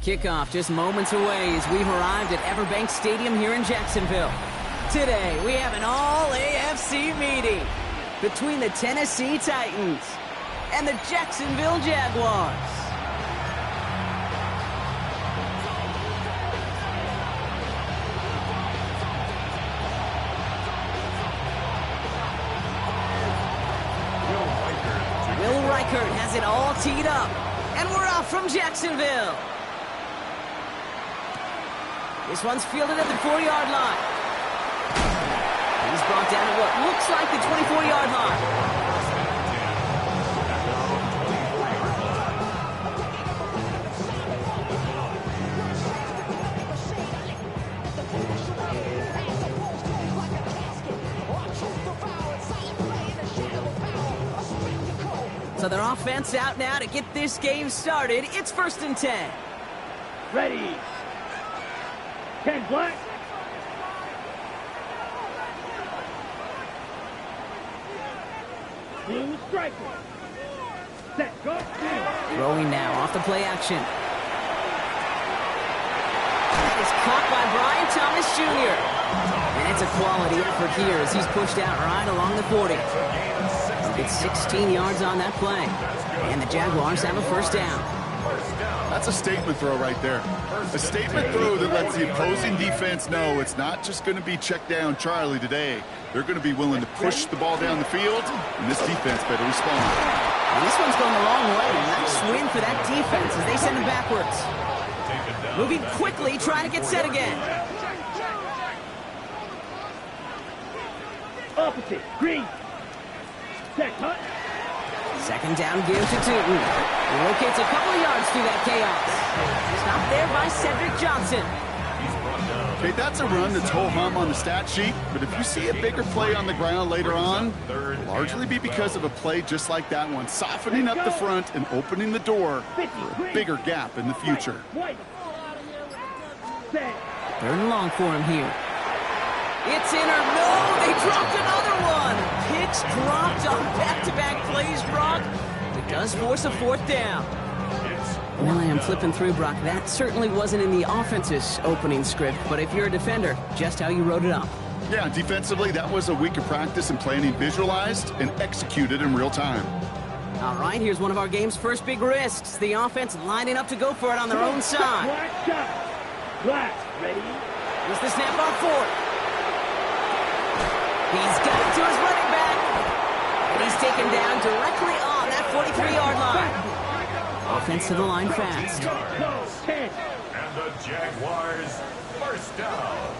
Kickoff just moments away as we've arrived at Everbank Stadium here in Jacksonville. Today, we have an all-AFC meeting between the Tennessee Titans and the Jacksonville Jaguars. Will Reichert has it all teed up, and we're off from Jacksonville. This one's fielded at the 4-yard line. He's brought down at what looks like the 24-yard line. So their offense out now to get this game started. It's 1st and 10. Ready. 10 black. Blue striker. Set, go. Throwing now off the play action. That is caught by Brian Thomas Jr. And it's a quality effort here as he's pushed out right along the 40. It's 16 yards on that play. And the Jaguars have a 1st down. That's a statement throw right there. A statement throw that lets the opposing defense know it's not just going to be check down Charlie today. They're going to be willing to push the ball down the field, and this defense better respond. And this one's going a long way. Nice win for that defense as they send it backwards. Moving quickly, trying to get set again. Opposite, green. Set, cut. 2nd down give to Tootin. He locates a couple of yards through that chaos. Stopped there by Cedric Johnson. Okay, that's a run that's ho-hum on the stat sheet, but if you see a bigger play on the ground later on, it'll largely be because of a play just like that one, softening up the front and opening the door for a bigger gap in the future. 3rd and long for him here. It's in or no, they dropped another one. Picks dropped on back-to-back plays, Brock. It does force a 4th down. Well, I am flipping through, Brock. That certainly wasn't in the offense's opening script, but if you're a defender, just how you wrote it up. Yeah, defensively, that was a week of practice and planning visualized and executed in real time. All right, here's one of our game's first big risks. The offense lining up to go for it on their own side. Black shot. Black, ready. Here's the snap on 4th. He's got it to his running back. And he's taken down directly on that 43-yard line. Offense to the line fast. And the Jaguars, 1st down.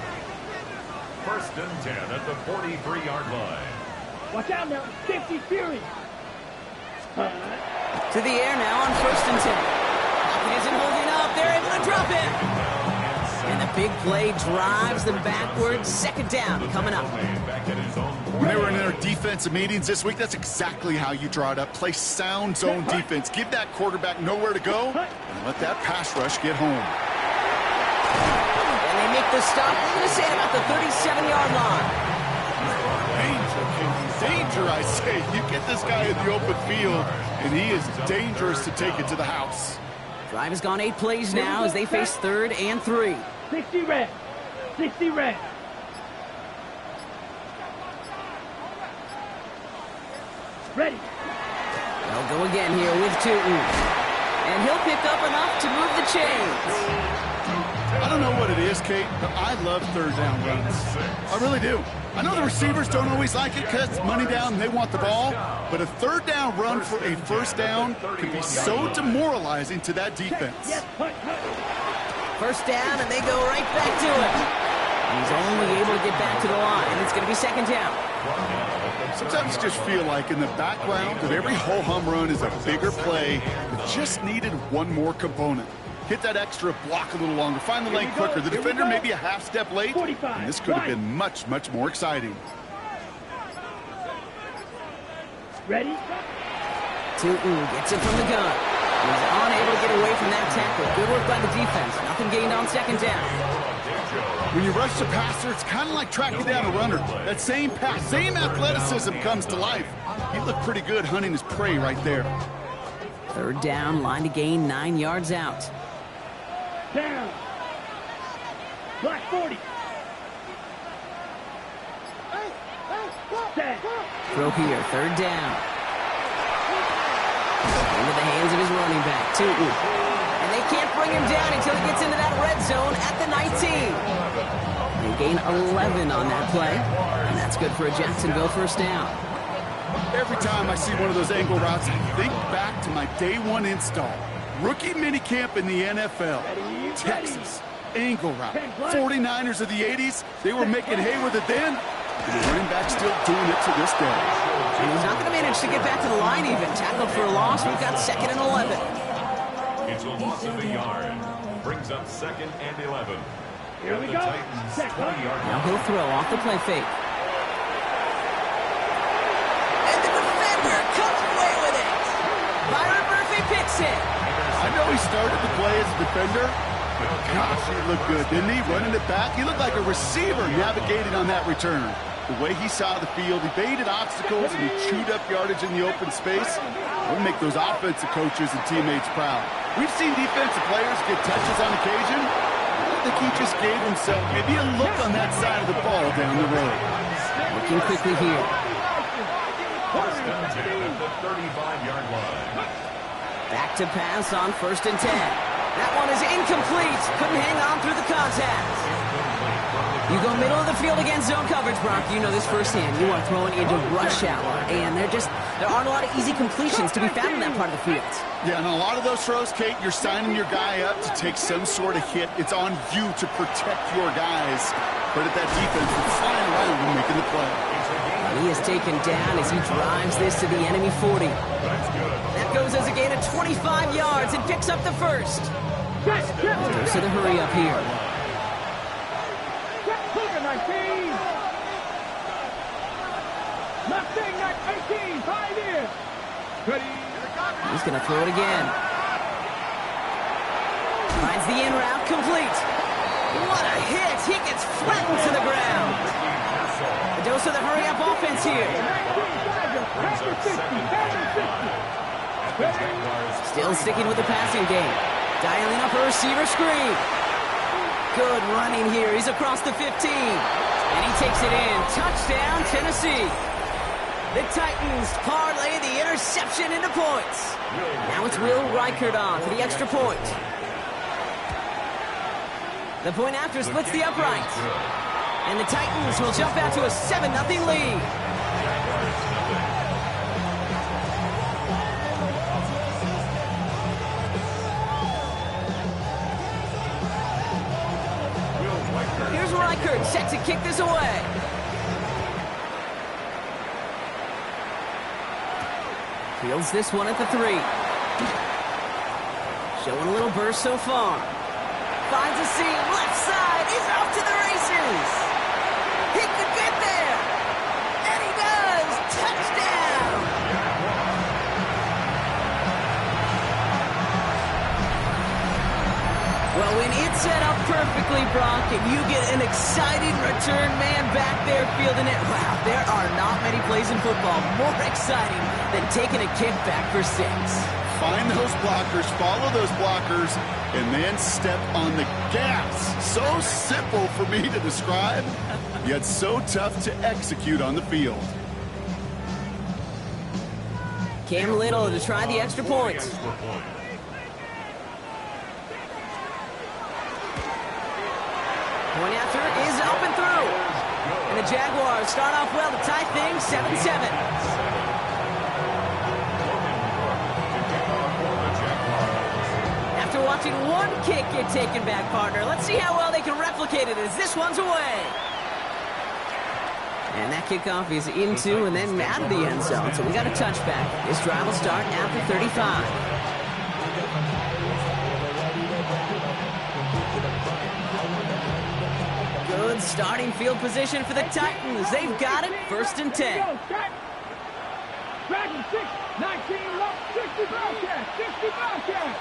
1st and 10 at the 43-yard line. Watch out now, 50 Fury. To the air now on 1st and 10. Pocket isn't holding up. They're able to drop it. And the big play drives them backwards. 2nd down coming up. When they were in their defensive meetings this week, that's exactly how you draw it up. Play sound zone defense. Give that quarterback nowhere to go and let that pass rush get home. And they make the stop. We're going to say about the 37-yard line. Danger, I say. You get this guy in the open field, and he is dangerous to take it to the house. Drive has gone 8 plays now as they face 3rd and 3. 60 red. 60 red. Ready. They'll go again here with Tootin. And he'll pick up enough to move the chains. I don't know what it is, Kate, but I love 3rd down runs. I really do. I know the receivers don't always like it because it's money down and they want the ball, but a 3rd down run for a 1st down can be so demoralizing to that defense. 1st down, and they go right back to it. He's only able to get back to the line. It's going to be 2nd down. Sometimes you just feel like in the background of every ho-hum run is a bigger play that just needed one more component. Hit that extra block a little longer. Find the lane quicker. The defender may be a half step late, and this could have been much, much more exciting. Ready? Tootin gets it from the gun. He's unable to get away from that tackle. Good work by the defense. Nothing gained on 2nd down. When you rush the passer, it's kind of like tracking down a runner. That same pass, same athleticism comes to life. He looked pretty good hunting his prey right there. 3rd down, line to gain 9 yards out. Down. Black 40. Set. Throw here, third down. Into the hands of his running back, Tootin. And they can't bring him down until he gets into that red zone at the 19. They gain 11 on that play, and that's good for a Jacksonville first down. Every time I see one of those angle routes, I think back to my day one install. Rookie minicamp in the NFL. Texas, angle route. 49ers of the 80s, they were making hay with it then. And the running back's still doing it to this day. And he's not going to manage to get back to the line even. Tackled for a loss. We've got 2nd and 11. It's a loss of a yard. Brings up 2nd and 11. Here we the go. Titans, Set. 20-yard Now line. he'll throw off the play fake. And the defender comes away with it. Byron Murphy picks it. I know he started the play as a defender, but gosh, he looked good, didn't he? Running it back, he looked like a receiver navigating on that return. The way he saw the field, he baited obstacles and he chewed up yardage in the open space. We'll make those offensive coaches and teammates proud. We've seen defensive players get touches on occasion. I think he just gave himself maybe a look on that side of the ball down the road. Looking quickly here. First and 10 at the 35-yard line. Back to pass on 1st and 10. That one is incomplete. Couldn't hang on through the contact. You go middle of the field against zone coverage, Brock. You know this firsthand. You are throwing into rush hour, and there aren't a lot of easy completions to be found in that part of the field. Yeah, and a lot of those throws, Kate, you're signing your guy up to take some sort of hit. It's on you to protect your guys. Credit that defense for flying around and making the play. And he is taken down as he drives this to the enemy 40. That goes as a gain of 25 yards and picks up the first. Goes to the hurry up here. 19. Mustang 18. 5 in. Ready. He's going to throw it again. Finds the in route complete. What a hit. He gets flattened to the ground. A dose of the hurry up offense here. Still sticking with the passing game. Dialing up a receiver screen. Good running here. He's across the 15. And he takes it in. Touchdown, Tennessee. The Titans parlay the interception into points. Now it's Will Reichert on for the extra point. The point after splits the upright. And the Titans will jump out to a 7-0 lead. Here's Reichert set to kick this away. Fields this one at the 3. Showing a little burst so far. Finds a seam, left side, he's off to the races. He could get there. And he does. Touchdown. Well, when it's set up perfectly, Brock, and you get an exciting return man back there fielding it, wow, there are not many plays in football more exciting than taking a kick back for 6. Find those blockers, follow those blockers, and then step on the gas. So simple for me to describe, yet so tough to execute on the field. Cam Little to try the extra points. Point after is up and through. And the Jaguars start off well to tie things 7-7. After watching one kick get taken back, partner, let's see how well they can replicate it as this one's away. And that kickoff is into and then out of the end zone. So we got a touchback. This drive will start after 35. Good starting field position for the Titans. They've got it. 1st and 10. Dragon 6, 19, left, 60 Bobcat, 60 Bobcat,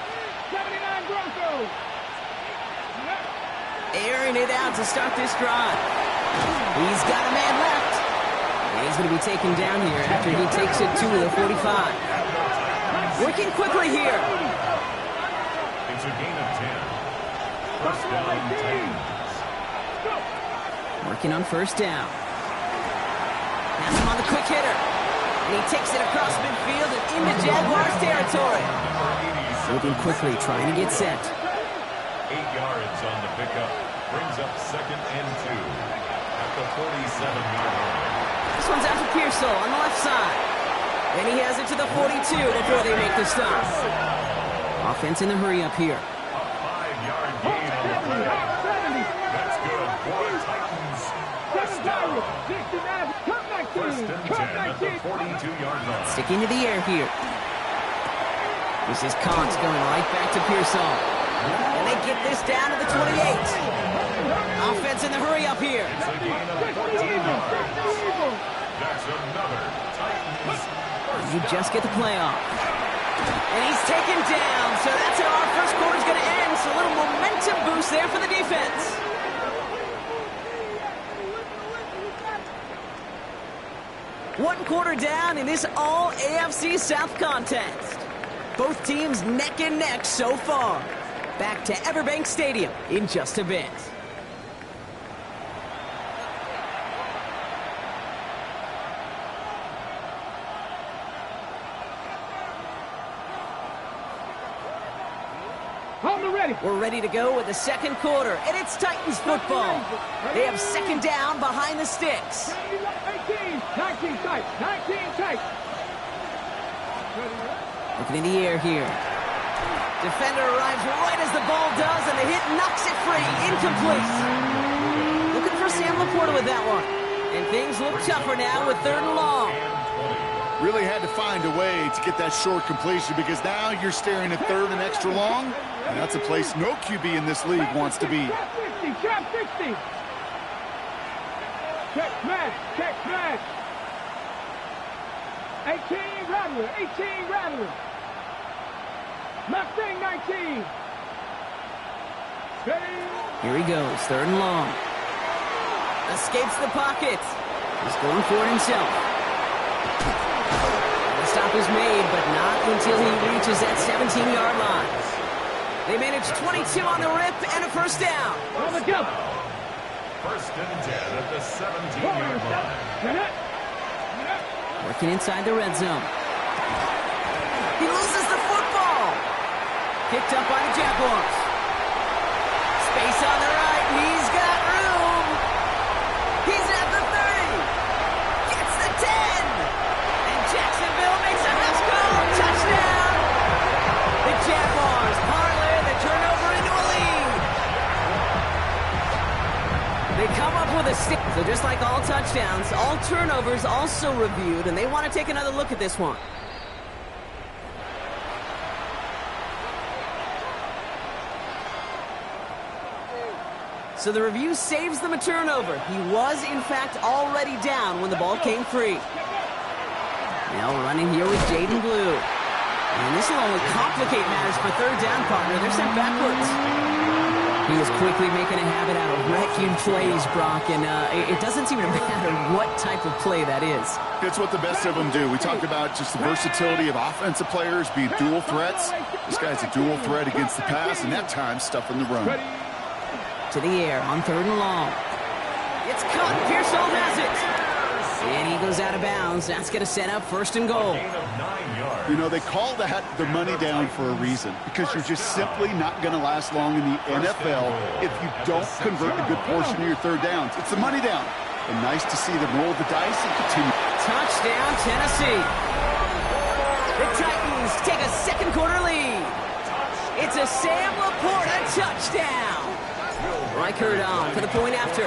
79 Broncos. Airing it out to start this drive. He's got a man left. And he's going to be taken down here after he takes it to the 45. Working quickly here. It's a gain of 10. First down, Titans. Working on first down. Has him on the quick hitter. And he takes it across midfield and into Jaguars territory. Moving quickly, trying to get set. 8 yards on the pickup. Brings up second and 2 at the 47-yard line. This one's out to Pearsall on the left side. Then he has it to the 42 before they make the stop. Offense in the hurry up here. A 5-yard gain on the play. That's good for Titans. First down. First and 10 at the 42-yard line. Sticking to the air here. This is Cox going right back to Pearsall. And they get this down to the 28. Offense in the hurry up here. It's a gain of 14 yards. That's another Titans. You just get the play off. And he's taken down. So that's how our first quarter's going to end. So a little momentum boost there for the defense. One quarter down in this all AFC South contest. Both teams neck and neck so far. Back to Everbank Stadium in just a bit. We're ready to go with the second quarter, and it's Titans football. They have second down behind the sticks. 19 tight. Looking in the air here. Defender arrives right as the ball does, and the hit knocks it free. Incomplete. Looking for Sam Laporta with that one. And things look tougher now with third and long. Really had to find a way to get that short completion because now you're staring at third and extra long. And that's a place no QB in this league wants to be. Trap 60. Check smash. 18 Rattler. Mustang 19. Here he goes, third and long. Escapes the pocket. He's going for it himself. The stop is made, but not until he reaches that 17-yard line. They manage 22 on the rip and a first down. First and 10 at the 17-yard line. Working inside the red zone. He loses the football. Picked up by the Jaguars. Space on the right. He's got room. He's at the 30. Gets the 10. And Jacksonville makes a house call. Touchdown. The Jaguars parlay the turnover into a lead. They come up with a stick. So just like all touchdowns, all turnovers also reviewed, and they want to take another look at this one. So the review saves them a turnover. He was, in fact, already down when the ball came free. Now running here with Jaden Blue. And this will only complicate matters for third down, partner. They're sent backwards. He is quickly making a habit out of wrecking plays, Brock, and it doesn't seem to matter what type of play that is. It's what the best of them do. We talked about just the versatility of offensive players being dual threats. This guy's a dual threat against the pass, and that time stuffing the run. To the air on third and long. It's caught. Pearsall has it. And he goes out of bounds. That's going to set up first and goal. You know, they call that the money down for a reason, because you're just simply not going to last long in the NFL if you don't convert a good portion of your third downs. It's the money down. And nice to see them roll the dice and continue. Touchdown, Tennessee. The Titans take a second quarter lead. It's a Sam Laporta touchdown. Reichert on for the point after.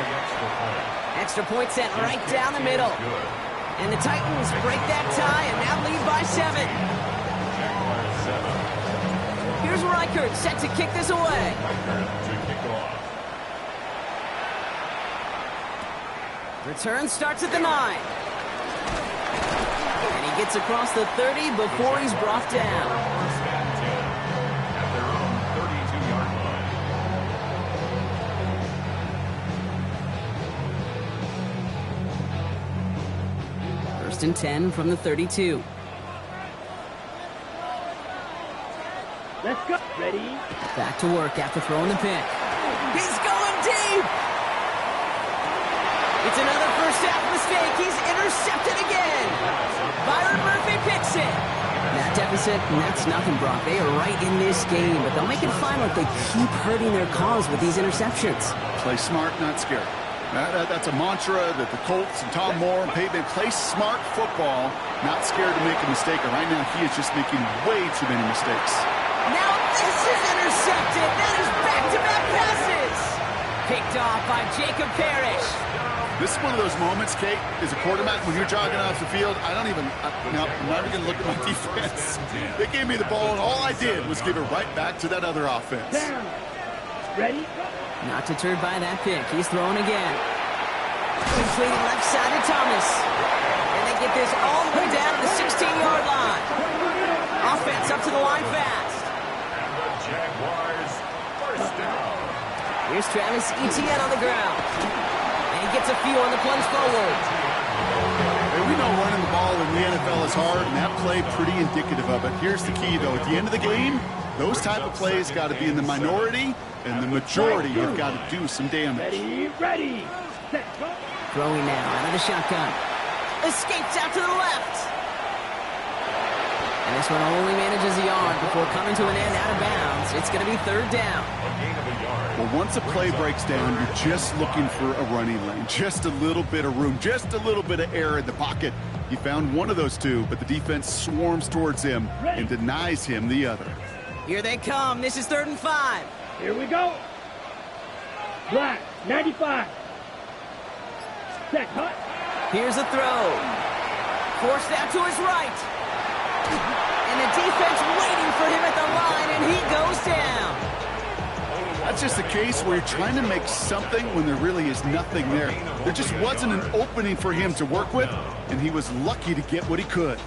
Extra point sent right down the middle. And the Titans break that tie and now lead by 7. Here's Reichert set to kick this away. Return starts at the 9. And he gets across the 30 before he's brought down. First and 10 from the 32. Let's go. Ready? Back to work after throwing the pick. He's going deep. It's another first half mistake. He's intercepted again. Byron Murphy picks it. That deficit, that's nothing, Brock. They are right in this game, but they'll make it final if they keep hurting their cause with these interceptions. Play smart, not scared. That's a mantra that the Colts and Tom Moore and Peyton play smart football, not scared to make a mistake. And right now, he is just making way too many mistakes. Now this is intercepted. That is back-to-back passes. Picked off by Jacob Parrish. This is one of those moments, Kate, as a quarterback, when you're jogging off the field, I'm not even going to look at my defense. They gave me the ball, and all I did was give it right back to that other offense. Down. Ready? Not deterred by that pick. He's throwing again. Completing left side to Thomas. And they get this all the way down to the 16-yard line. Offense up to the line fast. Jaguars first down. Here's Travis Etienne on the ground. And he gets a few on the plunge forward. And we know running the ball in the NFL is hard, and that play pretty indicative of it. Here's the key, though. At the end of the game, those type of plays got to be in the minority, and the majority have got to do some damage. Ready. Set, go. Throwing now out of the shotgun. Escapes out to the left. And this one only manages a yard before coming to an end out of bounds. It's going to be third down. A gain of a yard. Well, once a play breaks down, you're just looking for a running lane. Just a little bit of room, just a little bit of air in the pocket. He found one of those two, but the defense swarms towards him and denies him the other. Here they come. This is 3rd and 5. Here we go. Black, 95. Set, hut. Here's a throw. Forced out to his right. And the defense waiting for him at the line, and he goes down. That's just a case where you're trying to make something when there really is nothing there. There just wasn't an opening for him to work with, and he was lucky to get what he could.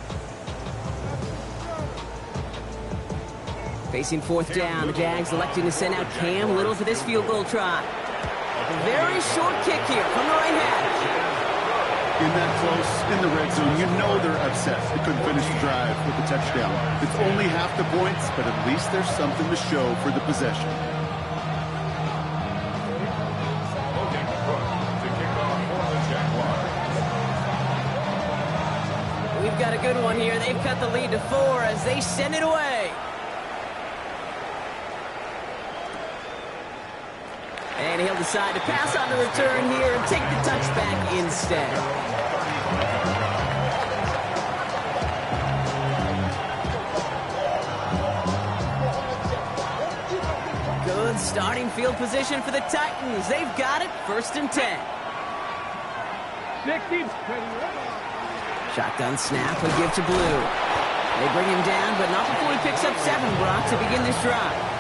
Facing 4th down, the Jags electing to send out Cam Little for this field goal try. A very short kick here from the right hash. In that close, in the red zone, you know they're upset. They couldn't finish the drive with the touchdown. It's only half the points, but at least there's something to show for the possession. Logan Cook to kick off for the Jaguars. We've got a good one here. They've cut the lead to 4 as they send it away. And he'll decide to pass on the return here and take the touchback instead. Good starting field position for the Titans. They've got it, 1st and 10. 60. Shotgun snap, a give to Blue. They bring him down, but not before he picks up 7, Brock, to begin this drive.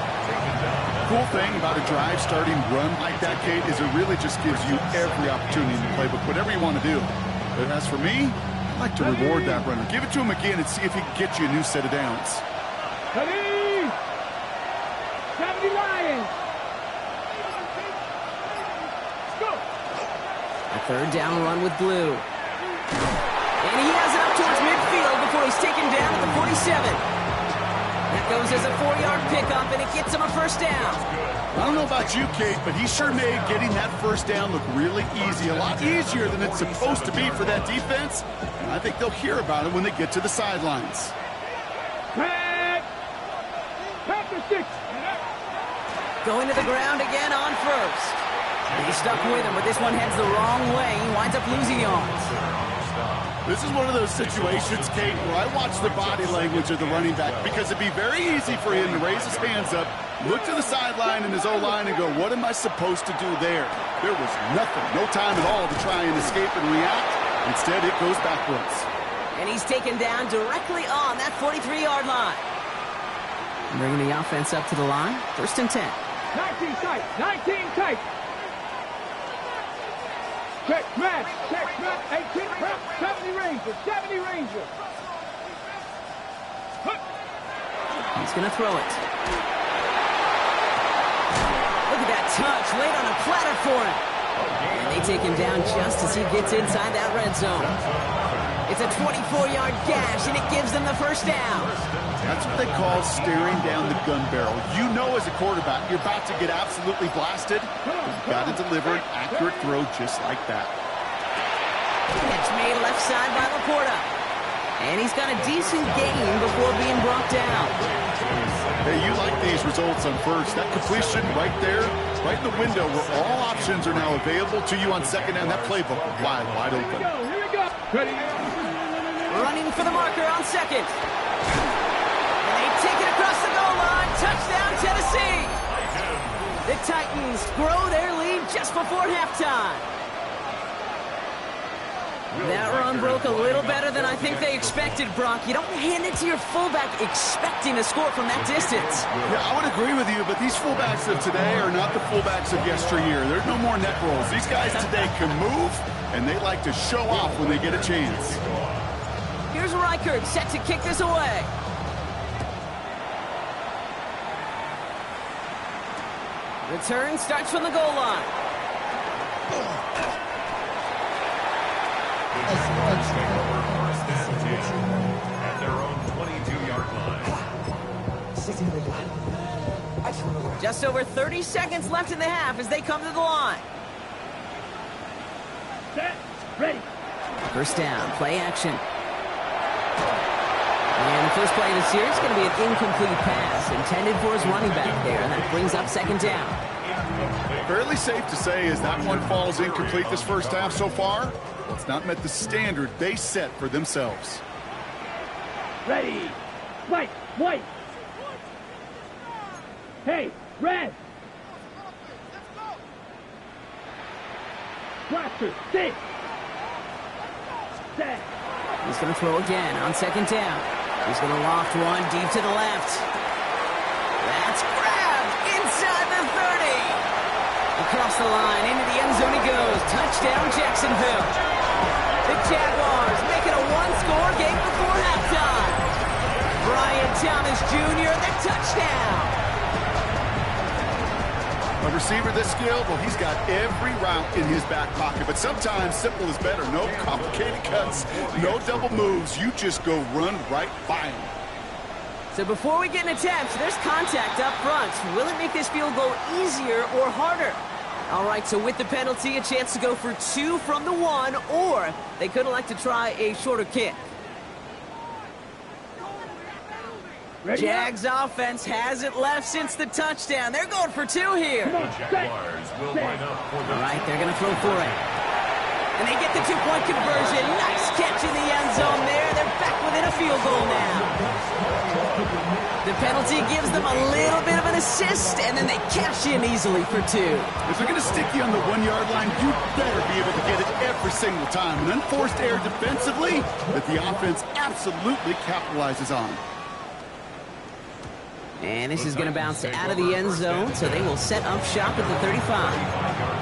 Cool thing about a drive starting run like that, Kate, is it really just gives you every opportunity to play with whatever you want to do. But as for me, I like to reward that runner. Give it to him again and see if he can get you a new set of downs. Ready. 70 Lions. Go. A 3rd down run with Blue. And he has it up towards midfield before he's taken down at the 47. That goes as a 4-yard pickup, and it gets him a 1st down. I don't know about you, Kate, but he sure made getting that 1st down look really easy. A lot easier than it's supposed to be for that defense. And I think they'll hear about it when they get to the sidelines. Pack the 6. Going to the ground again on 1st. He's stuck with him, but this one heads the wrong way. He winds up losing yards. This is one of those situations, Kate, where I watch the body language of the running back because it'd be very easy for him to raise his hands up, look to the sideline in his O-line and go, what am I supposed to do there? There was nothing, no time at all to try and escape and react. Instead, it goes backwards. And he's taken down directly on that 43-yard line. Bringing the offense up to the line, 1st and 10. 19 tight, 19 tight. Check, match, 18 prep, 70 Rangers, 70 Rangers. He's going to throw it. Look at that touch, laid on a platter for him. And they take him down just as he gets inside that red zone. It's a 24-yard gash, and it gives them the first down. That's what they call staring down the gun barrel. You know as a quarterback, you're about to get absolutely blasted, but you've got to deliver an accurate throw just like that. Catch made left side by Laporta. And he's got a decent gain before being brought down. Hey, you like these results on first. That completion right there, right in the window where all options are now available to you on second down. That playbook wide open. Here we go. Ready? Running for the marker on second. And they take it across the goal line. Touchdown, Tennessee. The Titans grow their lead just before halftime. That run broke a little better than I think they expected, Brock. You don't hand it to your fullback expecting to score from that distance. Yeah, I would agree with you, but these fullbacks of today are not the fullbacks of yesteryear. There's no more neck rolls. These guys today can move, and they like to show off when they get a chance. Here's Reichert set to kick this away. Return starts from the goal line. At their own 22-yard line. Just over 30 seconds left in the half as they come to the line. Set. Ready. First down, play action. And the first play of the series is going to be an incomplete pass intended for his running back there, and that brings up second down. Fairly safe to say as that one falls incomplete this first half so far. It's not met the standard they set for themselves. Ready. White. Hey, red. Blaster, six. Set. He's going to throw again on second down. He's going to loft one deep to the left. That's grabbed inside the 30. Across the line, into the end zone he goes. Touchdown, Jacksonville. The Jaguars make it a one-score game before halftime. Brian Thomas Jr., the touchdown. A receiver this skilled, well, he's got every route in his back pocket. But sometimes simple is better. No complicated cuts, no double moves. You just go run right by him. So before we get an attempt, there's contact up front. Will it make this field goal easier or harder? All right, so with the penalty, a chance to go for two from the one, or they could elect to try a shorter kick. Jags offense hasn't left since the touchdown. They're going for two here. The Jaguars will line up for the All right, they're going to throw for it. And they get the two-point conversion. Nice catch in the end zone there. They're back within a field goal now. The penalty gives them a little bit of an assist, and then they cash in easily for two. If they're going to stick you on the 1 yard line, you better be able to get it every single time. An unforced error defensively that the offense absolutely capitalizes on. And this is going to bounce out of the end zone, so they will set up shop at the 35.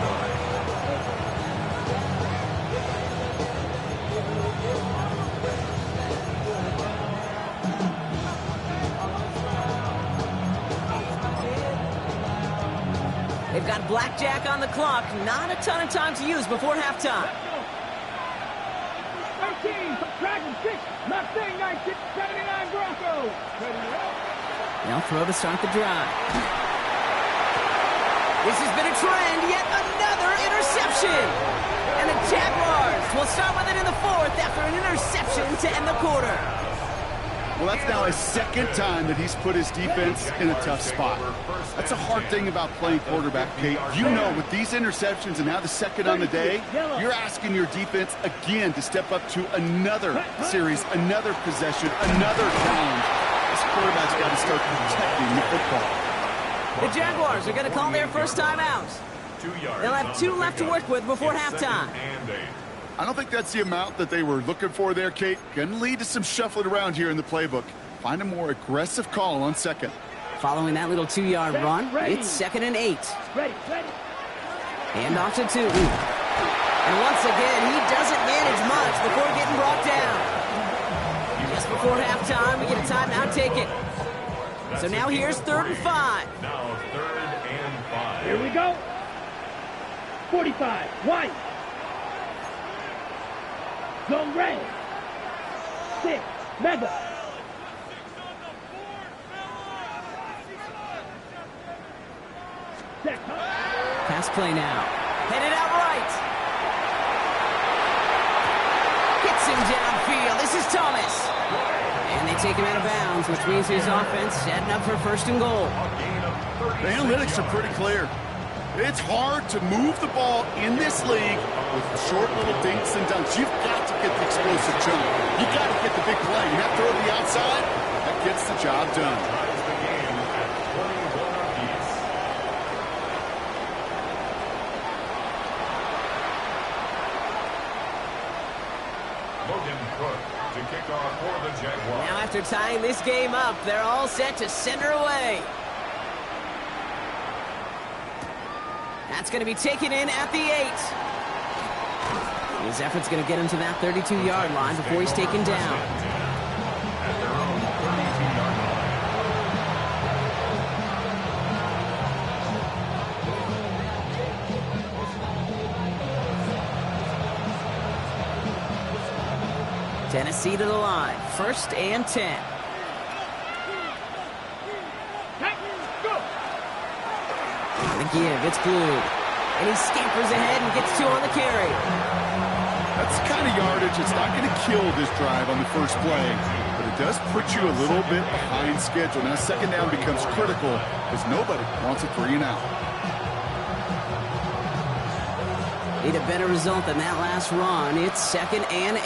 They've got blackjack on the clock. Not a ton of time to use before halftime. 13, Dragon 6, Mustang 19, 79 Broncos. They'll throw to start the drive. This has been a trend, yet another interception. And the Jaguars will start with it in the fourth after an interception to end the quarter. Well, that's now his second time that he's put his defense in a tough spot. That's a hard thing about playing quarterback, Kate. You know, with these interceptions and now the second on the day, you're asking your defense again to step up to another series, another possession, another challenge. This quarterback's got to start protecting the football. The Jaguars are going to call their first time out. They'll have two left to work with before halftime. I don't think that's the amount that they were looking for there, Kate. Going to lead to some shuffling around here in the playbook. Find a more aggressive call on second. Following that little 2-yard run, it's 2nd and 8. Hand off to two. And once again, he doesn't manage much before getting brought down. Just before halftime, we get a timeout taken. So now here's 3rd and 5. Now 3rd and 5. Here we go. 45, White. Zone red. 6. Mega. Pass play now. Headed out right. Hits him downfield. This is Thomas. And they take him out of bounds, which means his offense setting up for first and goal. The analytics are pretty clear. It's hard to move the ball in this league with short little dinks and dunks. You've got to get the explosive jump. You've got to get the big play. You have to throw to the outside. That gets the job done. To kick off for the Jaguars. Now after tying this game up, they're all set to send her away. That's going to be taken in at the 8. His effort's going to get him to that 32-yard line before he's taken down. At their own 32-yard line. Tennessee to the line. 1st and 10. The give, it's glued. And he scampers ahead and gets 2 on the carry. That's the kind of yardage that's not going to kill this drive on the first play, but it does put you a little bit behind schedule. Now, second down becomes critical as nobody wants a 3 and out. Need a better result than that last run. It's 2nd and 8.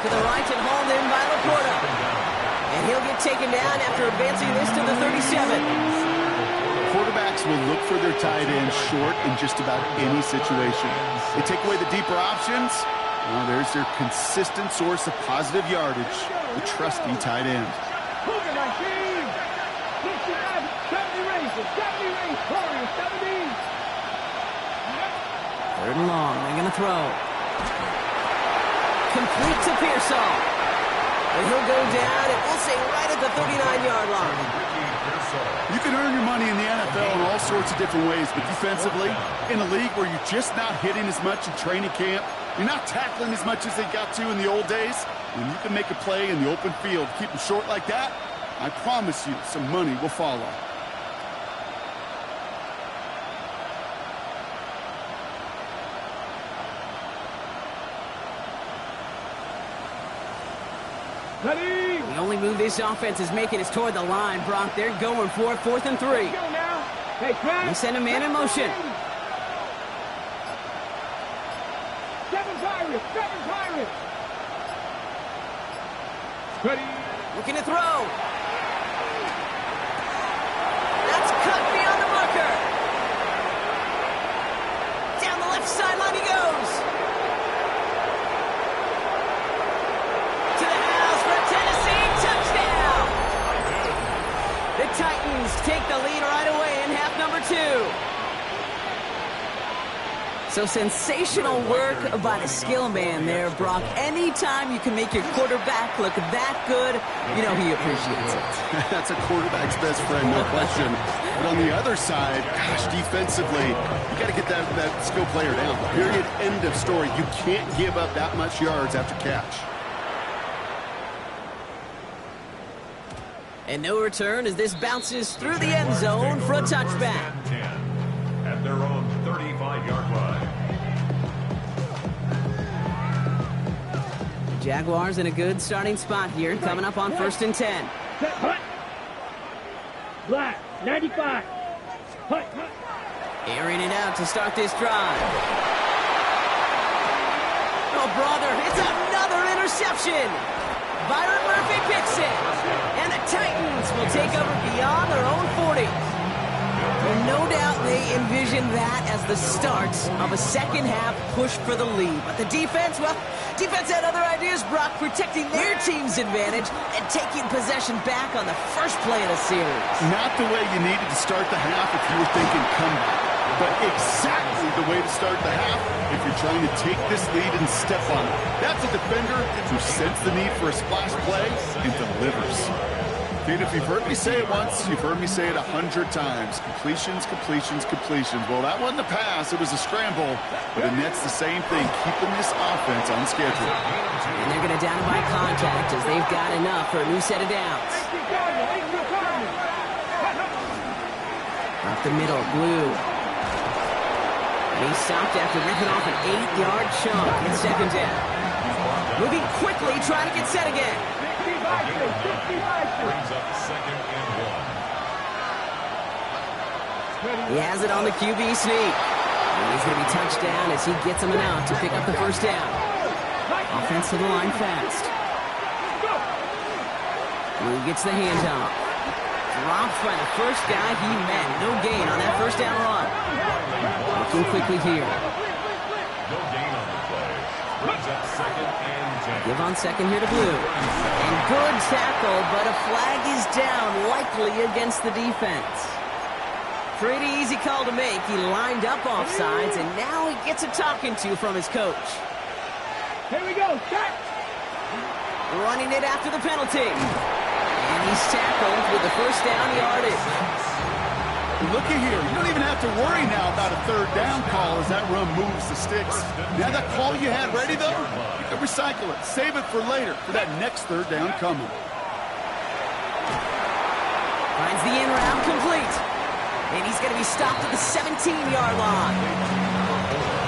To the right and hauled in by Laporta. And he'll get taken down after advancing this to the 37. Quarterbacks will look for their tight end short in just about any situation. They take away the deeper options. Well, there's their consistent source of positive yardage, the trusty tight end. 3rd and long. They're going to throw. Complete to Pearsall. And he'll go down, and we'll say right at the 39-yard line. You can earn your money in the NFL in all sorts of different ways, but defensively, in a league where you're just not hitting as much in training camp, you're not tackling as much as they got to in the old days, when you can make a play in the open field, keep them short like that, I promise you some money will follow. The only move this offense is making is toward the line, Brock. They're going for it, 4th and 3. They send a man in motion. 7 Pirates. Looking to throw. That's cut beyond the marker. Down the left sideline he goes. To the house for Tennessee. Touchdown. The Titans take the lead right away in half number 2. So sensational work by the skill man there, Brock. Anytime you can make your quarterback look that good, you know he appreciates it. That's a quarterback's best friend, no question. But on the other side, gosh, defensively, you got to get that skill player down. Period, end of story. You can't give up that much yards after catch. And no return as this bounces through the end zone for a touchback. At their own 35-yard line. Jaguars in a good starting spot here, coming up on 1st and 10. Black, 95. Airing it out to start this drive. Oh, brother, it's another interception. Byron Murphy picks it. And the Titans will take over beyond their own 40. Well, no doubt they envision that as the start of a second-half push for the lead. But the defense, well, defense had other ideas, Brock, protecting their team's advantage and taking possession back on the first play of the series. Not the way you needed to start the half if you were thinking comeback, but exactly the way to start the half if you're trying to take this lead and step on it. That's a defender who senses the need for a splash play and delivers. Dude, if you've heard me say it once, you've heard me say it 100 times. Completions, completions, completions. Well, that wasn't a pass. It was a scramble. But the Nets the same thing, keeping this offense on schedule. And they're going to down by contact as they've got enough for a new set of downs. Up the middle, Blue. And he's stopped after ripping off an 8-yard chunk in second down. Moving quickly, trying to get set again. Brings up second and 1. He has it on the QB sneak. And he's going to be touched down as he gets him enough to pick up the first down. Offense to the line fast. Blue gets the handoff. Dropped by the first guy he met. No gain on that first down run. Looking quickly here. No gain on the play. Brings up second and 10. Give on second here to Blue. And good tackle, but a flag is down, likely against the defense. Pretty easy call to make. He lined up offsides, and now he gets a talking to from his coach. Here we go, set. Running it after the penalty. And he's tackled with the first down yardage. Look at here. You don't even have to worry now about a third down call as that run moves the sticks. Now that call you had ready, though, you can recycle it. Save it for later for that next third down coming. Finds the in route complete. And he's going to be stopped at the 17-yard line.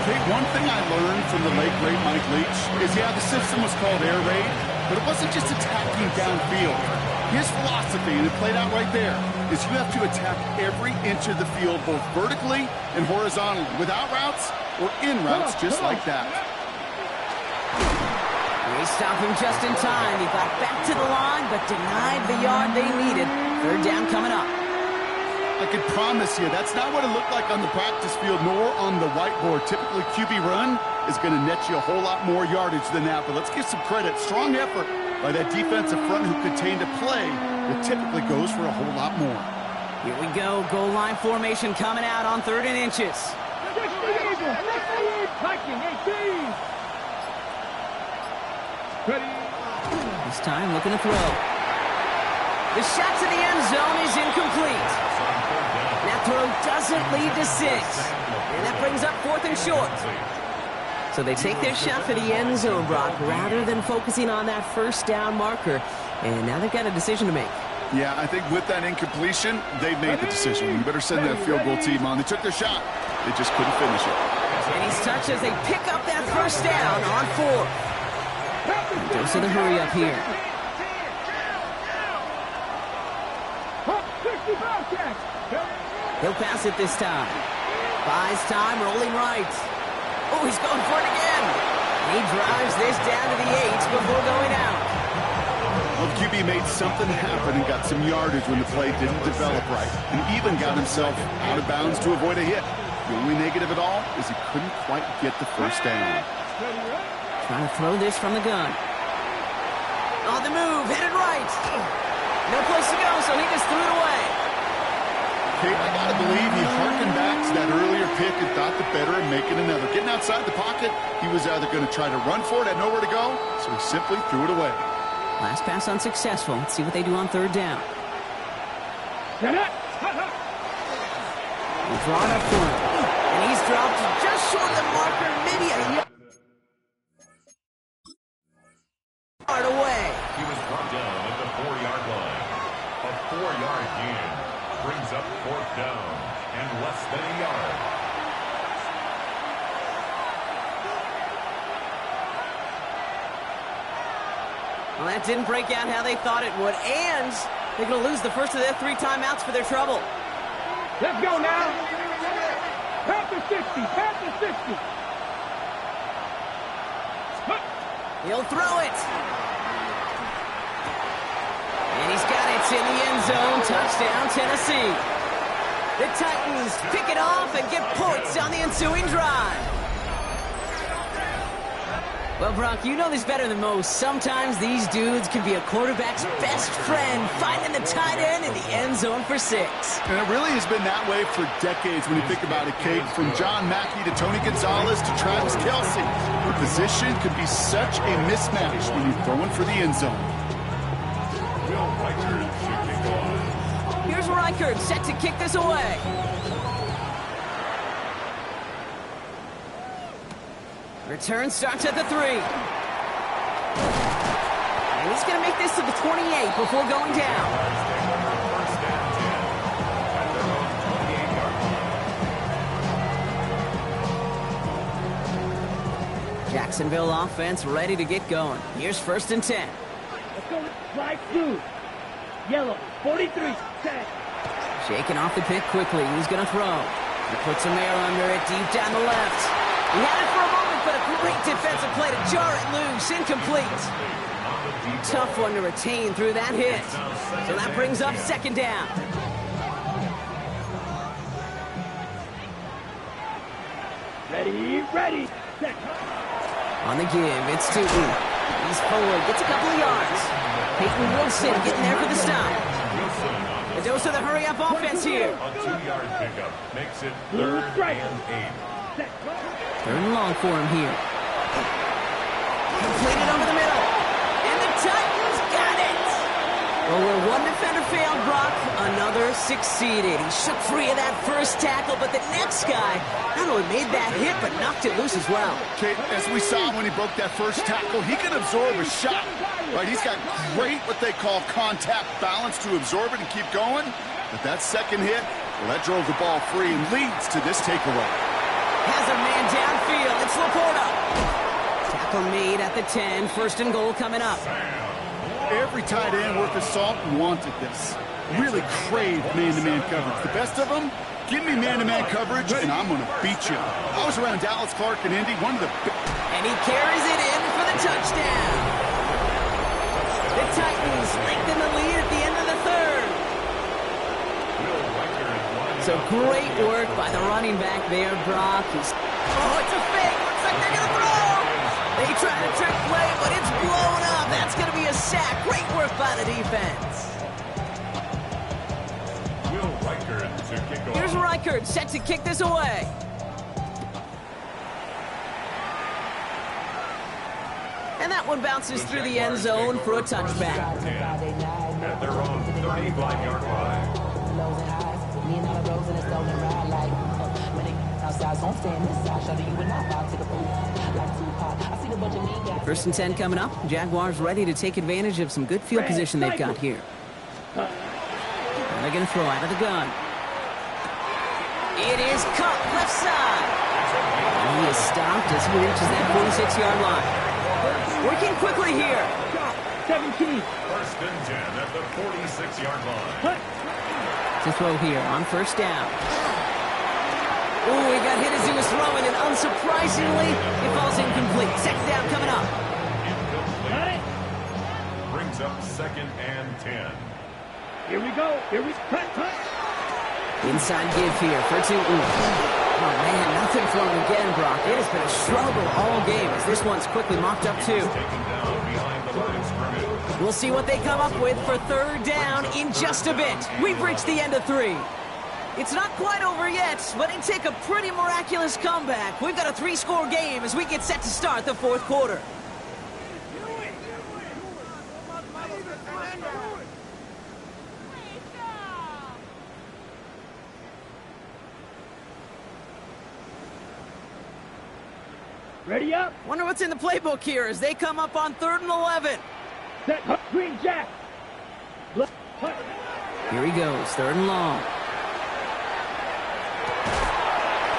Okay, one thing I learned from the late, great Mike Leach is, yeah, the system was called air raid, but it wasn't just attacking downfield. His philosophy, and it played out right there, is you have to attack every inch of the field, both vertically and horizontally, without routes or in routes, just like that. They stopped him just in time. He got back to the line, but denied the yard they needed. Third down coming up. I can promise you, that's not what it looked like on the practice field, nor on the whiteboard. Typically, QB run is going to net you a whole lot more yardage than that, but let's give some credit. Strong effort by that defensive front who contained a play that typically goes for a whole lot more. Here we go. Goal line formation coming out on 3rd and inches. This time looking to throw. The shot to the end zone is incomplete. That throw doesn't lead to 6. And that brings up 4th and short. So they take their shot for the end zone, Brock, rather than focusing on that first down marker. And now they've got a decision to make. Yeah, I think with that incompletion, they've made the decision. You better send that field goal team on. They took their shot. They just couldn't finish it. And he's touched as they pick up that first down on 4th. Goes to the hurry up here. He'll pass it this time. Buys time, rolling right. Oh, he's going for it again. He drives this down to the 8 before going out. Well, the QB made something happen and got some yardage when the play didn't develop right, and even got himself out of bounds to avoid a hit. The only negative at all is he couldn't quite get the first down. Trying to throw this from the gun. On the move, headed right. No place to go, so he just threw it away. Okay, I gotta believe he harkened back to that earlier pick and thought the better of making another. Getting outside the pocket, he was either going to try to run for it, had nowhere to go, so he simply threw it away. Last pass unsuccessful. Let's see what they do on 3rd down. We'll draw it up for him. And he's dropped just short of the marker, maybe a yard away. He was brought down at the 4-yard line. A 4-yard gain brings up 4th down and less than a yard. Well, that didn't break out how they thought it would, and they're going to lose the first of their 3 timeouts for their trouble. Let's go now. Panther 60, Panther 60. He'll throw it. And he's got it in the end zone. Touchdown, Tennessee. The Titans pick it off and get points on the ensuing drive. Well, Brock, you know this better than most. Sometimes these dudes can be a quarterback's best friend, finding the tight end in the end zone for 6. And it really has been that way for decades when you think about it, Kate. From John Mackey to Tony Gonzalez to Travis Kelce. The position could be such a mismatch when you're throwing for the end zone. Will Reichard Reichard set to kick this away. Return starts at the 3. And he's going to make this to the 28 before going down. Jacksonville offense ready to get going. Here's 1st and 10. Let's go. Slide through. Yellow. 43. Set. Shaking off the pick quickly. He's going to throw. He puts some air under it deep down the left. He had it for a moment, but a great defensive play to jar it loose. Incomplete. Tough one to retain through that hit. So that brings up 2nd down. Ready. Set. On the give, it's Tootin. He's forward, gets a couple of yards. Peyton Wilson getting there for the stop. A dose of the hurry-up offense here. A 2-yard pickup makes it 3rd and 8. 3rd and long for him here. Completed over the middle. And the Titans got it! Well, where one defender failed, Brock, another succeeded. He shook free of that first tackle, but the next guy not only made that hit, but knocked it loose as well. Okay, as we saw when he broke that first tackle, he can absorb a shot. Right, he's got great what they call contact balance to absorb it and keep going. But that second hit, well, that drove the ball free and leads to this takeaway. Has a man downfield. It's Laporta. Tackle made at the 10. 1st and goal coming up. Every tight end worth his salt wanted this. Really craved man-to-man coverage. The best of them, give me man-to-man coverage, and I'm going to beat you. I was around Dallas Clark and Indy, one of the... And he carries it in for the touchdown. The Titans lengthen the lead at the end of the 3rd. So great work by the running back there, Brock. It's a fake. Looks like they're going to throw. They try to trick play, but it's blown up. That's going to be a sack. Great work by the defense. Here's Reichard set to kick this away. And that one bounces through the end zone for a touchback. At their own 35-yard line. First and 10 coming up. Jaguars ready to take advantage of some good field position they've got here. And they're going to throw out of the gun. It is cut left side. And he is stopped as he reaches that 46-yard line. Working quickly here. 17. 1st and 10 at the 46-yard line. To throw here on 1st down. Oh, he got hit as he was throwing, and unsurprisingly, it falls incomplete. 2nd down coming up. Incomplete. Brings up 2nd and 10. Here we go. Cut. Inside give here for Tootin. Oh, man, nothing for him again, Brock. It has been a struggle all game as this one's quickly mocked up too. Taken down behind the line of scrimmage. We'll see what they come up with for 3rd down in just a bit. We've reached the end of 3. It's not quite over yet, but it'd take a pretty miraculous comeback. We've got a 3-score game as we get set to start the 4th quarter. Ready up. Wonder what's in the playbook here as they come up on 3rd and 11. Set. Green jack. Here he goes, 3rd and long.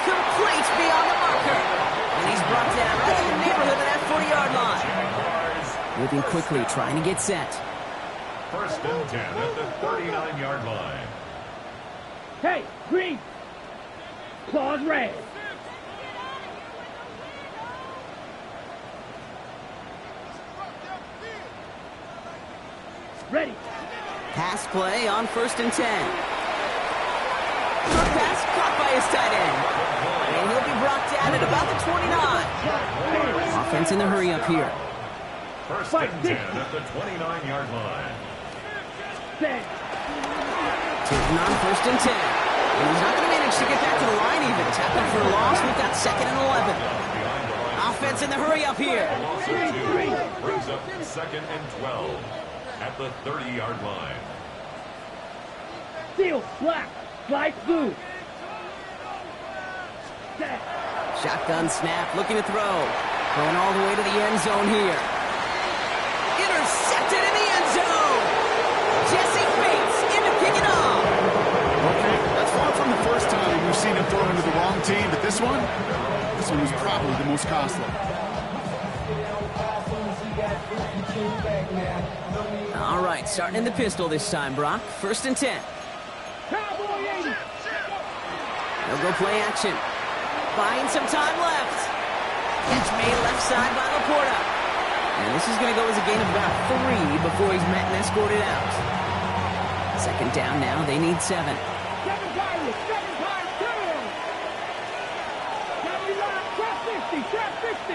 Complete beyond the marker. And he's brought down right in the neighborhood of that 40-yard line. Moving quickly, trying to get set. 1st and 10 at the 39-yard line. Hey, green. Claws red. Ready. Pass play on 1st and 10. Short pass caught by his tight end. And he'll be brought down at about the 29. Offense in the hurry up here. 1st and 10 at the 29-yard line. Set. Taking on 1st and 10. And he's not going to manage to get back to the line even. Tackled for a loss with that 2nd and 11. Offense in the hurry up here. Loss of 2 brings up 2nd and 12 at the 30-yard line. Seal, black. Flight blue. Set. Shotgun snap, looking to throw. Going all the way to the end zone here. Intercepted in the end zone. Jesse Bates in to kick it off. Okay, that's far from the first time we've seen him throw into the wrong team, but this one was probably the most costly. All right, starting in the pistol this time, Brock. 1st and 10. Cowboy 80. They'll go play action. Buying some time left. Catch made left side by Laporta. And this is going to go as a gain of about 3 before he's met and escorted out. 2nd down now. They need 7. 7 Pirates, 7 Pirates, 2. 79, trap 60, trap 60.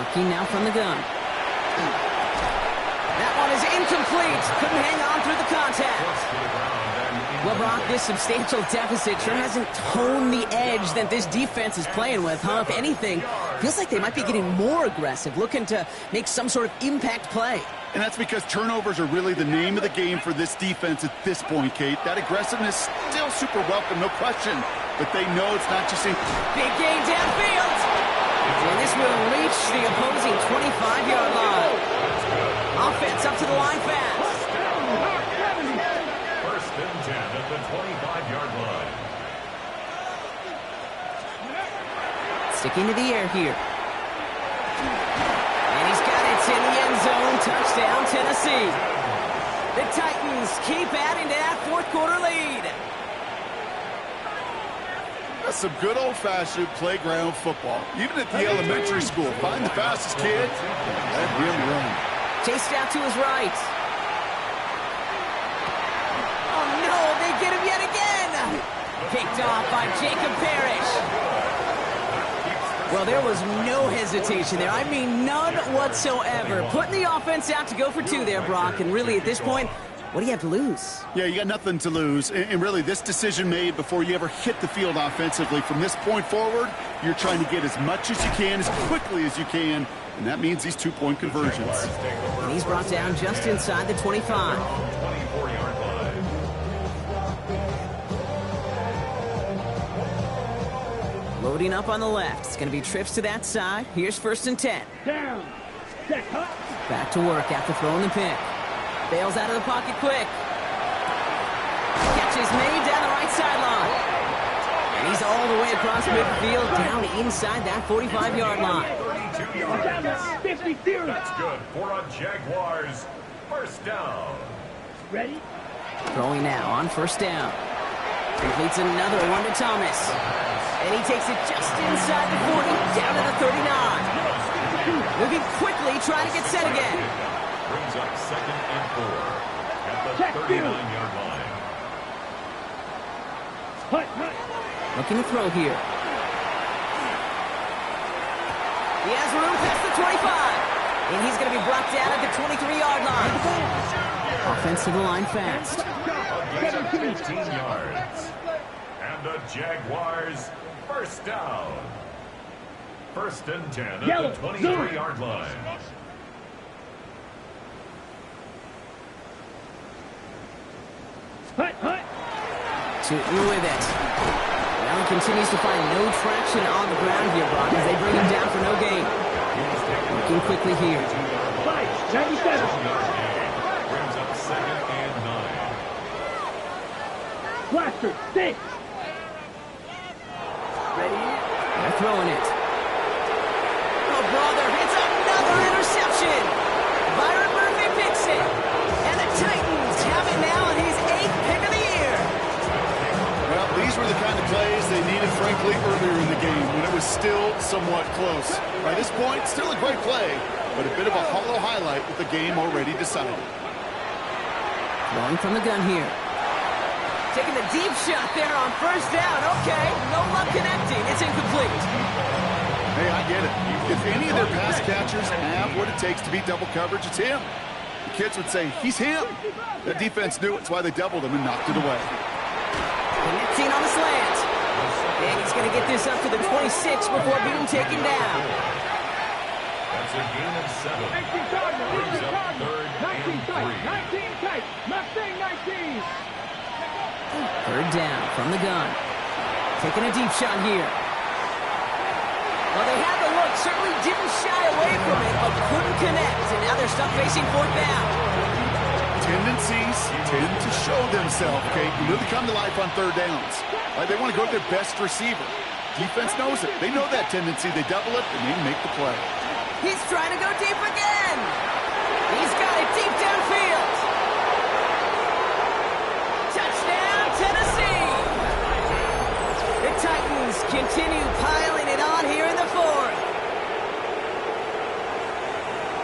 Working now from the gun. That one is incomplete. Couldn't hang on through the contact. Well, Brock, this substantial deficit sure hasn't toned the edge that this defense is playing with, huh? If anything, feels like they might be getting more aggressive, looking to make some sort of impact play. And that's because turnovers are really the name of the game for this defense at this point, Kate. That aggressiveness still super welcome, no question. But they know it's not just a big gain downfield. And this will reach the opposing 25-yard line. Offense up to the line fast. 1st and 10 at the 25-yard line. Sticking to the air here. And he's got it in the end zone. Touchdown, Tennessee. The Titans keep adding to that 4th quarter lead. That's some good old-fashioned playground football. Even at the elementary school, find the fastest kid, let him run. Chased out to his right. Oh, no, they get him yet again. Picked off by Jacob Parrish. Well, there was no hesitation there. I mean, none whatsoever. Putting the offense out to go for 2 there, Brock. And really, at this point, what do you have to lose? Yeah, you got nothing to lose. And really, this decision made before you ever hit the field offensively. From this point forward, you're trying to get as much as you can, as quickly as you can. And that means these 2-point conversions. And he's brought down just inside the 25. 24-yard line. Loading up on the left. It's going to be trips to that side. Here's 1st and 10. Down. Set, cut. Back to work after throwing the pick. Bails out of the pocket quick. Catch is made down the right sideline. And he's all the way across midfield, down inside that 45-yard line. 32 yards. 50 theory. That's good for a Jaguars 1st down. Ready? Throwing now on 1st down. Completes another one to Thomas. And he takes it just inside the 40, down to the 39. Moving quickly, trying to get set again. Brings up 2nd and 4 at the 39-yard line. Hut, hut. Looking to throw here. He has room past the 25. And he's going to be brought down at the 23-yard line. Offense to the line fast. A gain of 15 yards. And the Jaguars 1st down. 1st and 10 at the 23-yard line. Hut, hut. Shooting with it. Well, he continues to find no traction on the ground here, Brock, as they bring him down for no gain. Working quickly here. 97. Brings up 2nd and 9. Blaster, 6. Ready? They're throwing it. Oh, brother, it's another interception. Byron Murphy picks it. And the Titans have it now, and he's 8th pick of the year. Well, these were the kind of plays they needed, frankly, earlier in the game when it was still somewhat close. By this point, still a great play, but a bit of a hollow highlight with the game already decided. Throwing from the gun here. Taking the deep shot there on 1st down. Okay, no luck connecting. It's incomplete. Hey, I get it. If any of their pass catchers have what it takes to beat double coverage, it's him. The kids would say, he's him. The defense knew it's why they doubled him and knocked it away. Connecting on the slant. And he's going to get this up to the 26 before being taken down. That's a gain of 7. Brings up 3rd and 3. right. Mustang 19. Third down from the gun. Taking a deep shot here. Well, they had the look, certainly didn't shy away from it, but couldn't connect, and now they're stuck facing fourth down. Tendencies tend to show themselves, Kate. You know they come to life on third downs. Like they want to go to their best receiver. Defense knows it. They know that tendency. They double it, and they make the play. He's trying to go deep again. He's got it deep downfield. Touchdown, Tennessee. The Titans continue piling it on here in the fourth.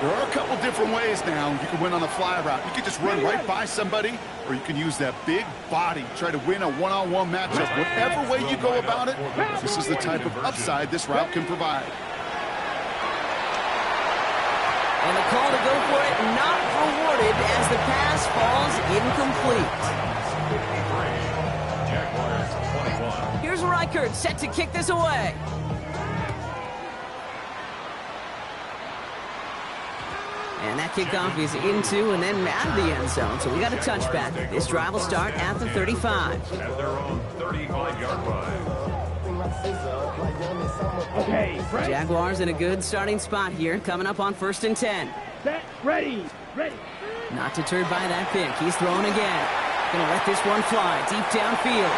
There are a couple different ways now. You can win on a fly route. You can just run right by somebody, or you can use that big body, try to win a one-on-one matchup. Whatever way you go about it, this is the type of upside this route can provide. And the call to go for it not rewarded as the pass falls incomplete. Here's Reichert set to kick this away. And that kickoff is into and then out of the end zone. So we got a touchback. This drive will start at the 35. At their own 35-yard line. Okay, ready. Jaguars in a good starting spot here, coming up on 1st and 10. Set, ready. Ready. Not deterred by that pick. He's throwing again. Gonna let this one fly deep downfield.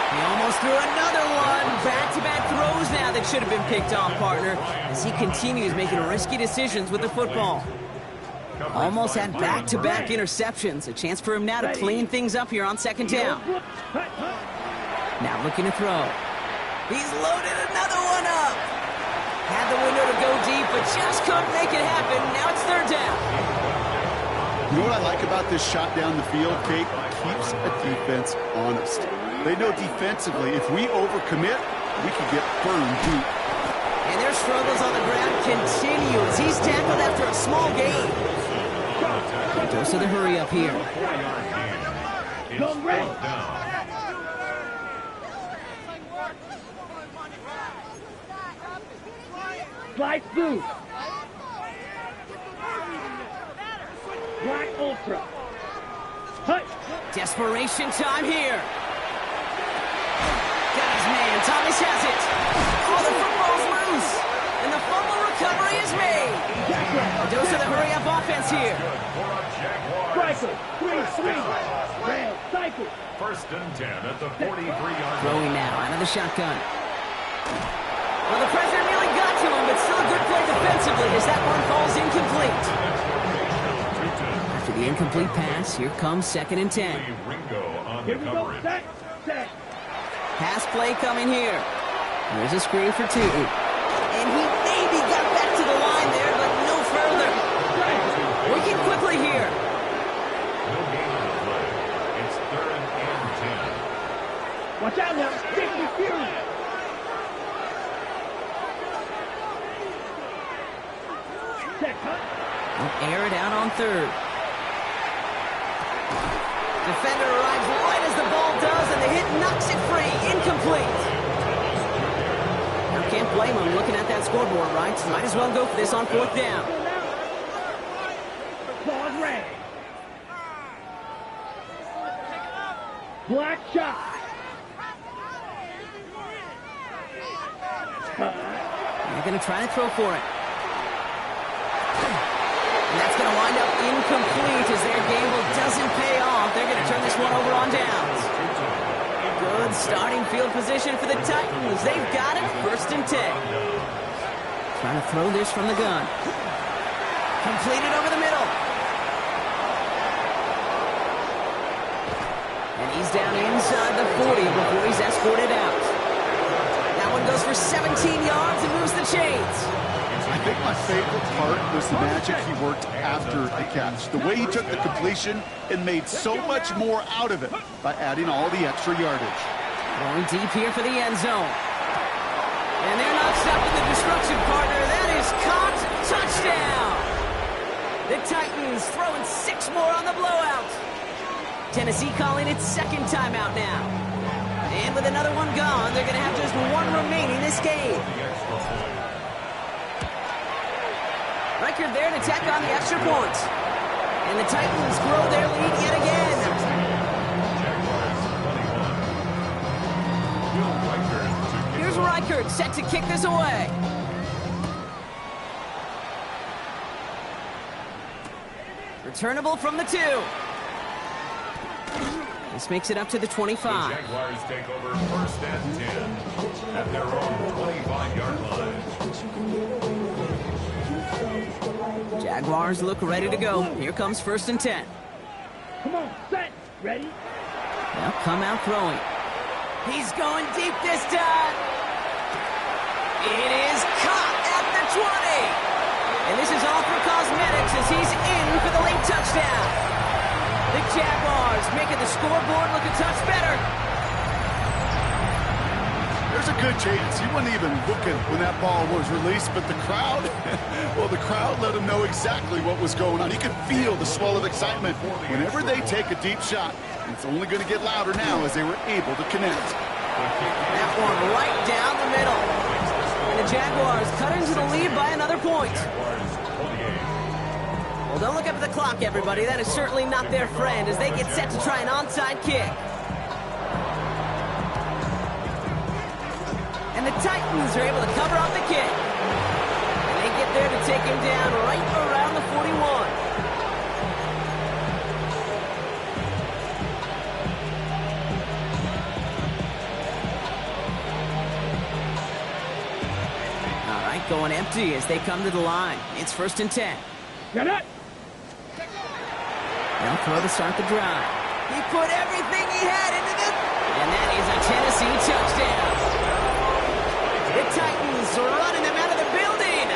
He almost threw another one. Back-to-back throws now that should have been picked off, partner, as he continues making risky decisions with the football. Almost had back-to-back interceptions. A chance for him now to clean things up here on 2nd down. Now looking to throw. He's loaded another one up. Had the window to go deep, but just couldn't make it happen. Now it's 3rd down. You know what I like about this shot down the field, Kate? It keeps a defense honest. They know defensively, if we overcommit, we can get burned deep. And their struggles on the ground continue as he's tackled after a small gain. Dose of the hurry up here. Go red. Slide through. Black Ultra. Hut. Desperation time here. Got his man. Thomas has it. Oh, the football's loose. And the fumble recovery is made. A dose of the hurry-up offense here. Striker. 3-3. Red. Cycle. 1st and 10 at the 43-yard line. Throwing now out of the shotgun. Well, the pressure nearly got to him, but still a good play defensively as that one falls incomplete. After the incomplete pass, here comes 2nd and 10. Here we go. Set. Set. Pass play coming here. There's a screen for 2. And he maybe got back to the line there, but no further. Working quickly here. No gain on the play. It's 3rd and 10. Watch out now. Stick with Fury. Set. Cut. We'll air it out on 3rd. Defender arrives right as the ball does, and the hit knocks it free. Incomplete. Now, can't blame him looking at that scoreboard, right? Might as well go for this on 4th down. Ball red. Black shot. They're going to try to throw for it. And that's going to wind up incomplete as their gamble doesn't pay off. They're going to turn this one over on downs. Good starting field position for the Titans. They've got it, 1st and 10. Trying to throw this from the gun. Completed over the middle. And he's down inside the 40 before he's escorted out. That one goes for 17 yards and moves the chains. I think my favorite part was the magic he worked after the catch. The way he took the completion and made so much more out of it by adding all the extra yardage. Going deep here for the end zone. And they're not stopping the destruction, partner. That is caught. Touchdown. The Titans throwing 6 more on the blowout. Tennessee calling its 2nd timeout now. And with another one gone, they're going to have just 1 remaining this game. Reichert there to tack on the extra point. And the Titans grow their lead yet Reichard set to kick this away. Returnable from the 2. This makes it up to the 25. The Jaguars take over first and 10 at their own 25-yard line. Jaguars look ready to go. Here comes first and 10. Come on, set, ready? They'll come out throwing. He's going deep this time. It is caught at the 20. And this is all for cosmetics as he's in for the late touchdown. The Jaguars making the scoreboard look a touch better. There's a good chance he wasn't even looking when that ball was released, but the crowd, well, the crowd let him know exactly what was going on. He could feel the swell of excitement whenever they take a deep shot. It's only going to get louder now as they were able to connect. That one right down the middle. And the Jaguars cut into the lead by another point. Well, don't look up at the clock, everybody. That is certainly not their friend as they get set to try an onside kick. And the Titans are able to cover up the kick. And they get there to take him down right around the 41. All right, going empty as they come to the line. It's first and 10. Get it! They'll throw to start the drive. He put everything he had into this. And that is a Tennessee touchdown. The Titans are running them out of the building.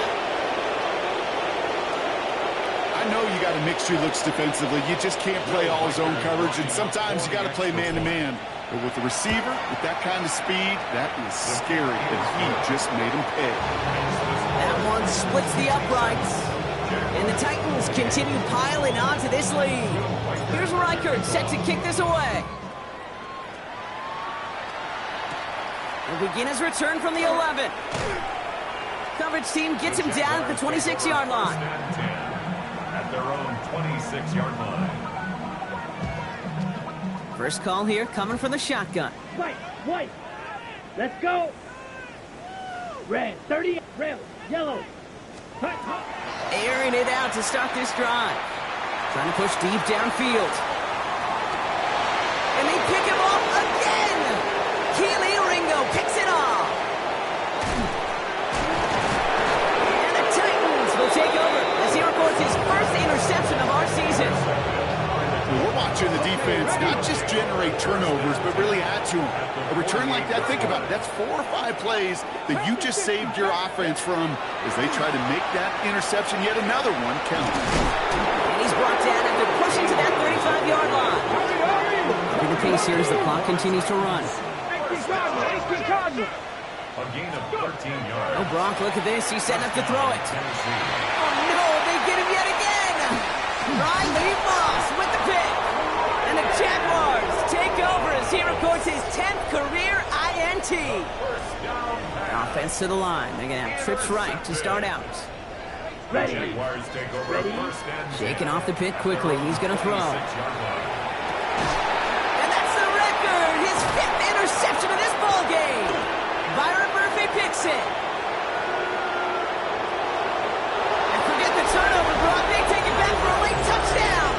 I know you got to mix your looks defensively. You just can't play all zone coverage, and sometimes you got to play man-to-man. But with the receiver, with that kind of speed, that is scary, and he just made him pay. That one splits the uprights. And the Titans continue piling onto this lead. Here's Reichard set to kick this away. He'll begin his return from the 11. Coverage team gets him down at the 26-yard line. At their own 26-yard line. First call here coming from the shotgun. White. Let's go. Red, 30, red, yellow. Airing it out to start this drive. Trying to push deep downfield. And they pick him off again. Keely Ringo picks it off. And the Titans will take over as he records his first interception of our season. We're watching the defense not just generate turnovers, but really add to them. A return like that, think about it, that's 4 or 5 plays that you just saved your offense from as they try to make that interception, yet another one count. And he's brought down after pushing to that 35-yard line. Keeping the pace here as the clock continues to run. A gain of 13 yards. Oh, Brock, look at this. He's setting up to throw it. Oh, no, they get him yet again. Riley Moss with the pick. And the Jaguars take over as he records his 10th career INT. Offense to the line. They're going to have trips right to start out. Ready. Jaguars take over first and 10. Shaking off the pick quickly. He's going to throw. 6-yard line. And that's the record. His 5th interception of this ball game. Byron Murphy picks it. And forget the turnover, Brock. They take it back for a late touchdown.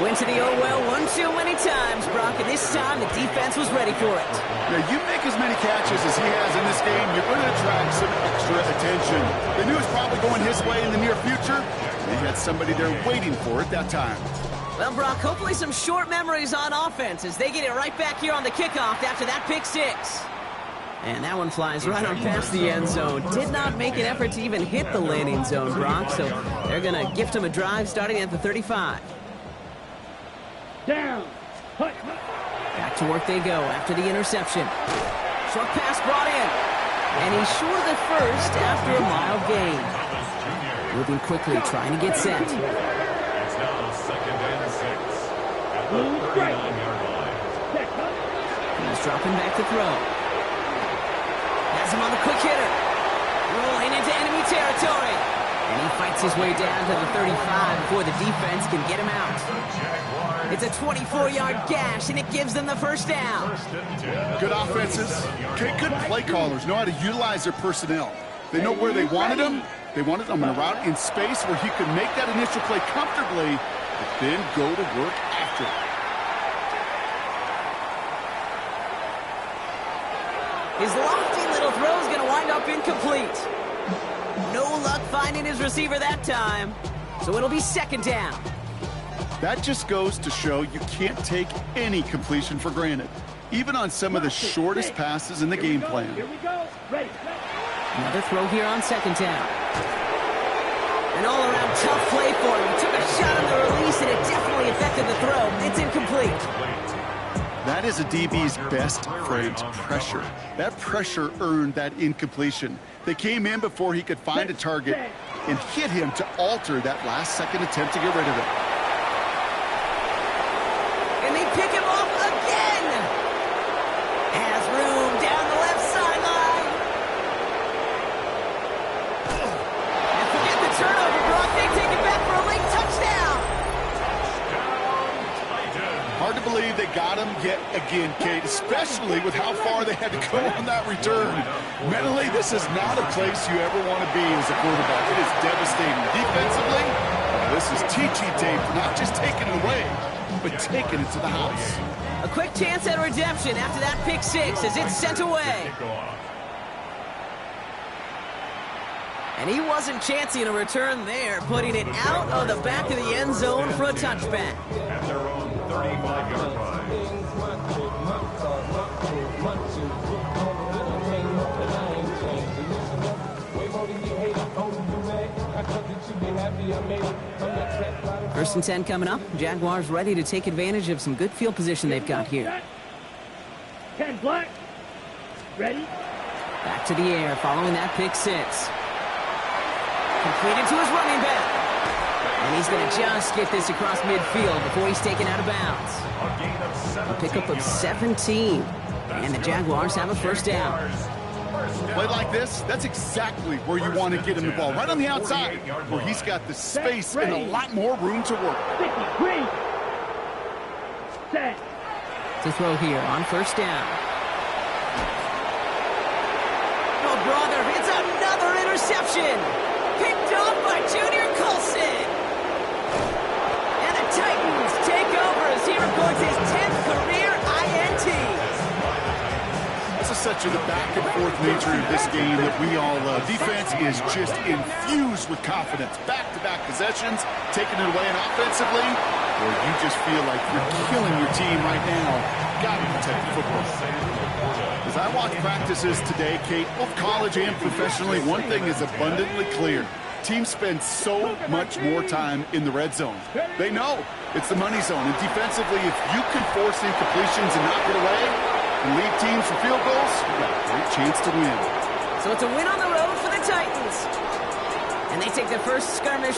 Went to the oh well one too many times, Brock, and this time the defense was ready for it. Now, you make as many catches as he has in this game, you're going to attract some extra attention. They knew it was probably going his way in the near future. They had somebody there waiting for it that time. Well, Brock, hopefully some short memories on offense as they get it right back here on the kickoff after that pick 6. And that one flies right on past the end zone. Did not make an effort to even hit the landing zone, Brock, so they're going to gift him a drive starting at the 35. Down. Back to work they go after the interception. Short pass brought in. And he's short of the first after a mild gain. Moving quickly, trying to get set. It's now 2nd and 6 at the 39-yard line. He's dropping back to throw. Has him on the quick hitter. Rolling into enemy territory. And he fights his way down to the 35 before the defense can get him out. The Jaguars It's a 24-yard gash, and it gives them the first down. Good offenses. Okay, good play callers know how to utilize their personnel. They know where they wanted them. They wanted them in a route in space where he could make that initial play comfortably, but then go to work after it. His lofty little throw is going to wind up incomplete. No luck finding his receiver that time, so it'll be second down. That just goes to show you can't take any completion for granted, even on some of the shortest passes in the game plan. Here we go. Ready. Another throw here on second down. An all-around tough play for him. He took a shot on the release, and it definitely affected the throw. It's incomplete. That is a DB's best friend, pressure. That pressure earned that incompletion. They came in before he could find a target and hit him to alter that last-second attempt to get rid of it. And they pick him off again. Has room down the left sideline. And forget the turnover, Brock. They take it back for a late touchdown. Hard to believe they got him yet again, Kate, especially with how far they had to go on that return. Mentally, this is not a place you ever want to be as a quarterback. It is devastating. Defensively, this is teaching tape, not just taking it away, but taking it to the house. A quick chance at redemption after that pick six as it's sent away. And he wasn't chancing a return there, putting it out of the back of the end zone for a touchback. At their own 35-yard line. First and 10 coming up. Jaguars ready to take advantage of some good field position they've got here. 10 black. Ready. Back to the air following that pick six. Completed to his running back. And he's going to just get this across midfield before he's taken out of bounds. A pickup of 17. And the Jaguars have a first down. Play like this, that's exactly where you want to get him the ball. Right on the outside, where he's got the space and a lot more room to work. 53. Set. To throw here on first down. Oh, brother, it's another interception. Picked off by Junior Colson. And the Titans take over as he records his 10th career INT. This is such the back-and-forth nature of this game that we all love. Defense is just infused with confidence. Back-to-back possessions, taking it away, and offensively, well, you just feel like you're killing your team right now. Got to protect the football. As I watch practices today, Kate, both college and professionally, one thing is abundantly clear. Teams spend so much more time in the red zone. They know it's the money zone. And defensively, if you can force incompletions and knock it away and lead teams for field goals, you've got a great chance to win. So it's a win on the road for the Titans. And they take their first skirmish